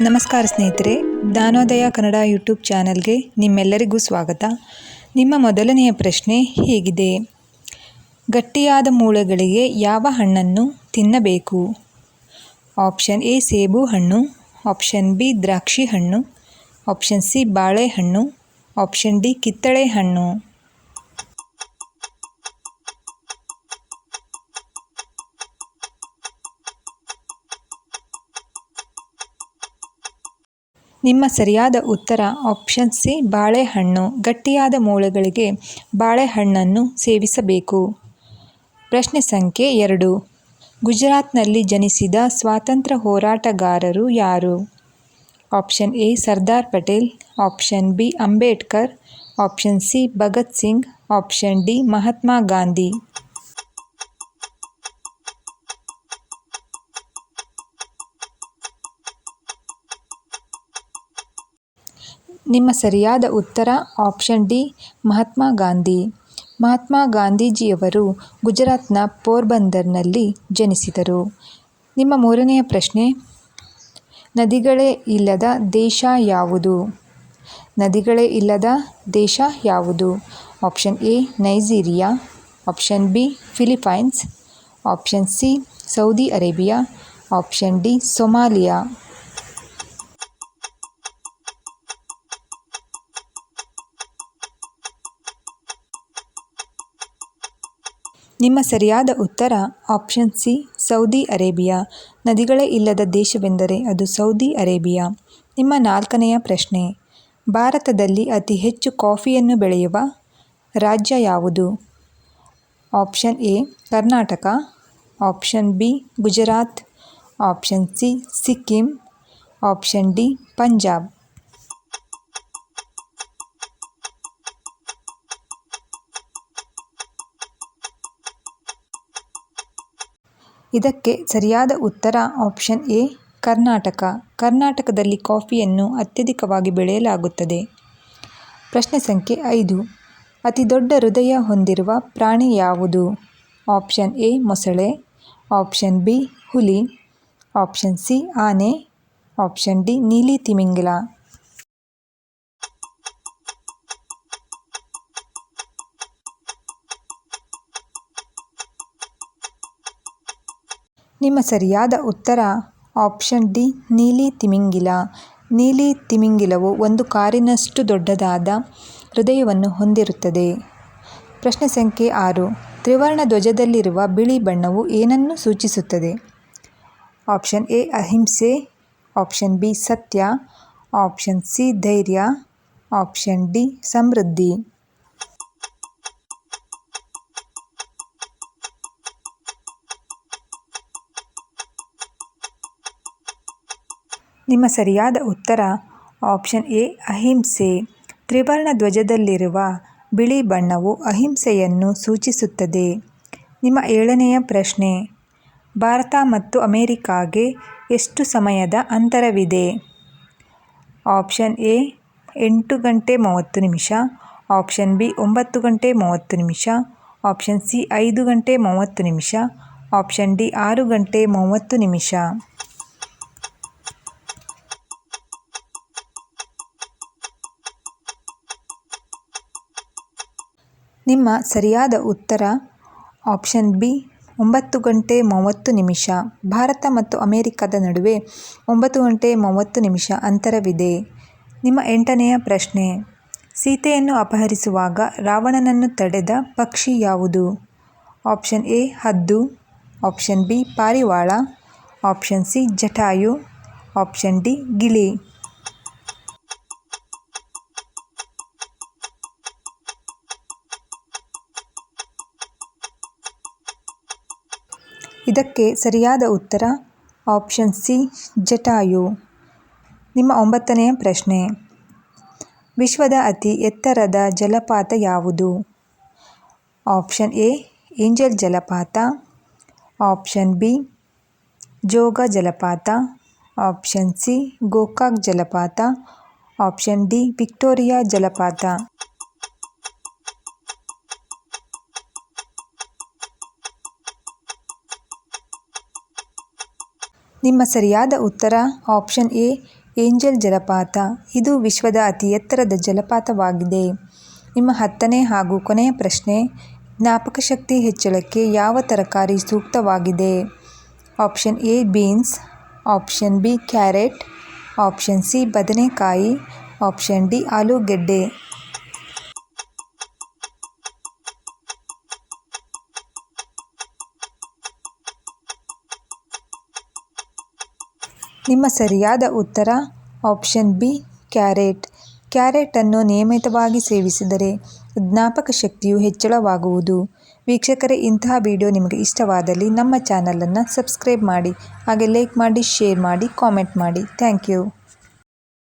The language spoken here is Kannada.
ನಮಸ್ಕಾರ ಸ್ನೇಹಿತರೆ, ಜ್ಞಾನೋದಯ ಕನ್ನಡ ಯೂಟ್ಯೂಬ್ ಚಾನಲ್ಗೆ ನಿಮ್ಮೆಲ್ಲರಿಗೂ ಸ್ವಾಗತ. ನಿಮ್ಮ ಮೊದಲನೆಯ ಪ್ರಶ್ನೆ ಹೀಗಿದೆ: ಗಟ್ಟಿಯಾದ ಮೂಳೆಗಳಿಗೆ ಯಾವ ಹಣ್ಣನ್ನು ತಿನ್ನಬೇಕು? ಆಪ್ಷನ್ ಎ ಸೇಬು ಹಣ್ಣು, ಆಪ್ಷನ್ ಬಿ ದ್ರಾಕ್ಷಿ ಹಣ್ಣು, ಆಪ್ಷನ್ ಸಿ ಬಾಳೆಹಣ್ಣು, ಆಪ್ಷನ್ ಡಿ ಕಿತ್ತಳೆ ಹಣ್ಣು. ನಿಮ್ಮ ಸರಿಯಾದ ಉತ್ತರ ಆಪ್ಷನ್ ಸಿ ಬಾಳೆಹಣ್ಣು. ಗಟ್ಟಿಯಾದ ಮೂಳೆಗಳಿಗೆ ಬಾಳೆಹಣ್ಣನ್ನು ಸೇವಿಸಬೇಕು. ಪ್ರಶ್ನೆ ಸಂಖ್ಯೆ 2: ಗುಜರಾತ್ನಲ್ಲಿ ಜನಿಸಿದ ಸ್ವಾತಂತ್ರ್ಯ ಹೋರಾಟಗಾರರು ಯಾರು? Option A Sardar Patel, option B Ambedkar, option C Bhagat Singh, option D Mahatma Gandhi. ನಿಮ್ಮ ಸರಿಯಾದ ಉತ್ತರ ಆಪ್ಷನ್ ಡಿ ಮಹಾತ್ಮ ಗಾಂಧಿ. ಮಹಾತ್ಮ ಗಾಂಧೀಜಿಯವರು ಗುಜರಾತ್ನ ಪೋರ್ಬಂದರ್ನಲ್ಲಿ ಜನಿಸಿದರು. ನಿಮ್ಮ ಮೂರನೆಯ ಪ್ರಶ್ನೆ: ನದಿಗಳೇ ಇಲ್ಲದ ದೇಶ ಯಾವುದು? ನದಿಗಳೇ ಇಲ್ಲದ ದೇಶ ಯಾವುದು? Option A Nigeria, option B Philippines, option C Saudi Arabia, option D Somalia. ನಿಮ್ಮ ಸರಿಯಾದ ಉತ್ತರ ಆಪ್ಷನ್ ಸಿ ಸೌದಿ ಅರೇಬಿಯಾ. ನದಿಗಳೇ ಇಲ್ಲದ ದೇಶವೆಂದರೆ ಅದು ಸೌದಿ ಅರೇಬಿಯಾ. ನಿಮ್ಮ ನಾಲ್ಕನೆಯ ಪ್ರಶ್ನೆ: ಭಾರತದಲ್ಲಿ ಅತಿ ಹೆಚ್ಚು ಕಾಫಿಯನ್ನು ಬೆಳೆಯುವ ರಾಜ್ಯ ಯಾವುದು? Option A Karnataka, option B Gujarat, option C Sikkim, option D Punjab. ಇದಕ್ಕೆ ಸರಿಯಾದ ಉತ್ತರ ಆಪ್ಷನ್ ಎ ಕರ್ನಾಟಕ. ಕರ್ನಾಟಕದಲ್ಲಿ ಕಾಫಿಯನ್ನು ಅತ್ಯಧಿಕವಾಗಿ ಬೆಳೆಯಲಾಗುತ್ತದೆ. ಪ್ರಶ್ನೆ ಸಂಖ್ಯೆ 5: ಅತಿ ದೊಡ್ಡ ಹೃದಯ ಹೊಂದಿರುವ ಪ್ರಾಣಿ ಯಾವುದು? ಆಪ್ಷನ್ ಎ ಮೊಸಳೆ, ಆಪ್ಷನ್ ಬಿ ಹುಲಿ, ಆಪ್ಷನ್ ಸಿ ಆನೆ, ಆಪ್ಷನ್ ಡಿ ನೀಲಿ ತಿಮಿಂಗಿಲ. ನಿಮ್ಮ ಸರಿಯಾದ ಉತ್ತರ ಆಪ್ಷನ್ ಡಿ ನೀಲಿ ತಿಮಿಂಗಿಲ. ನೀಲಿ ತಿಮಿಂಗಿಲವು ಒಂದು ಕಾರಿನಷ್ಟು ದೊಡ್ಡದಾದ ಹೃದಯವನ್ನು ಹೊಂದಿರುತ್ತದೆ. ಪ್ರಶ್ನೆ ಸಂಖ್ಯೆ 6: ತ್ರಿವರ್ಣ ಧ್ವಜದಲ್ಲಿರುವ ಬಿಳಿ ಬಣ್ಣವು ಏನನ್ನು ಸೂಚಿಸುತ್ತದೆ? ಆಪ್ಷನ್ ಎ ಅಹಿಂಸೆ, ಆಪ್ಷನ್ ಬಿ ಸತ್ಯ, ಆಪ್ಷನ್ ಸಿ ಧೈರ್ಯ, ಆಪ್ಷನ್ ಡಿ ಸಮೃದ್ಧಿ. ನಿಮ್ಮ ಸರಿಯಾದ ಉತ್ತರ ಆಪ್ಷನ್ ಎ ಅಹಿಂಸೆ. ತ್ರಿವರ್ಣ ಧ್ವಜದಲ್ಲಿರುವ ಬಿಳಿ ಬಣ್ಣವು ಅಹಿಂಸೆಯನ್ನು ಸೂಚಿಸುತ್ತದೆ. ನಿಮ್ಮ 7ನೆಯ ಪ್ರಶ್ನೆ: ಭಾರತ ಮತ್ತು ಅಮೆರಿಕಾಗೆ ಎಷ್ಟು ಸಮಯದ ಅಂತರವಿದೆ? ಆಪ್ಷನ್ ಎ 8 ಗಂಟೆ 30 ನಿಮಿಷ, ಆಪ್ಷನ್ ಬಿ 9 ಗಂಟೆ 30 ನಿಮಿಷ, ಆಪ್ಷನ್ ಸಿ 5 ಗಂಟೆ 30 ನಿಮಿಷ, ಆಪ್ಷನ್ ಡಿ 6 ಗಂಟೆ 30 ನಿಮಿಷ. ನಿಮ್ಮ ಸರಿಯಾದ ಉತ್ತರ ಆಪ್ಷನ್ ಬಿ 9 ಗಂಟೆ 30 ನಿಮಿಷ. ಭಾರತ ಮತ್ತು ಅಮೆರಿಕದ ನಡುವೆ 9 ಗಂಟೆ 30 ನಿಮಿಷ ಅಂತರವಿದೆ. ನಿಮ್ಮ 8ನೆಯ ಪ್ರಶ್ನೆ: ಸೀತೆಯನ್ನು ಅಪಹರಿಸುವಾಗ ರಾವಣನನ್ನು ತಡೆದ ಪಕ್ಷಿ ಯಾವುದು? ಆಪ್ಷನ್ ಎ ಹದ್ದು, ಆಪ್ಷನ್ ಬಿ ಪಾರಿವಾಳ, option C Jatayu, option D ಗಿಳಿ. ಇದಕ್ಕೆ ಸರಿಯಾದ ಉತ್ತರ ಆಪ್ಷನ್ ಸಿ ಜಟಾಯು. ನಿಮ್ಮ 9ನೆಯ ಪ್ರಶ್ನೆ: ವಿಶ್ವದ ಅತಿ ಎತ್ತರದ ಜಲಪಾತ ಯಾವುದು? ಆಪ್ಷನ್ ಎ ಏಂಜಲ್ ಜಲಪಾತ, ಆಪ್ಷನ್ ಬಿ ಜೋಗ ಜಲಪಾತ, ಆಪ್ಷನ್ ಸಿ ಗೋಕಾಕ್ ಜಲಪಾತ, ಆಪ್ಷನ್ ಡಿ ವಿಕ್ಟೋರಿಯಾ ಜಲಪಾತ. ನಿಮ್ಮ ಸರಿಯಾದ ಉತ್ತರ ಆಪ್ಷನ್ ಎ ಏಂಜಲ್ ಜಲಪಾತ. ಇದು ವಿಶ್ವದ ಅತಿ ಎತ್ತರದ ಜಲಪಾತವಾಗಿದೆ. ನಿಮ್ಮ 10ನೇ ಹಾಗೂ ಕೊನೆಯ ಪ್ರಶ್ನೆ, ಜ್ಞಾಪಕ ಶಕ್ತಿ ಹೆಚ್ಚಳಕ್ಕೆ ಯಾವ ತರಕಾರಿ ಸೂಕ್ತವಾಗಿದೆ? Option A beans, option B carrot, option C ಬದನೆಕಾಯಿ, ಆಪ್ಷನ್ ಡಿ ಆಲೂಗೆಡ್ಡೆ. ನಿಮ್ಮ ಸರಿಯಾದ ಉತ್ತರ ಆಪ್ಷನ್ ಬಿ ಕ್ಯಾರೆಟ್. ಕ್ಯಾರೆಟನ್ನು ನಿಯಮಿತವಾಗಿ ಸೇವಿಸಿದರೆ ಜ್ಞಾಪಕ ಶಕ್ತಿಯು ಹೆಚ್ಚಳವಾಗುವುದು. ವೀಕ್ಷಕರೇ, ಇಂತಹ ವಿಡಿಯೋ ನಿಮಗೆ ಇಷ್ಟವಾದಲ್ಲಿ ನಮ್ಮ ಚಾನಲನ್ನು ಸಬ್ಸ್ಕ್ರೈಬ್ ಮಾಡಿ, ಹಾಗೆ ಲೈಕ್ ಮಾಡಿ, ಶೇರ್ ಮಾಡಿ, ಕಾಮೆಂಟ್ ಮಾಡಿ. Thank you.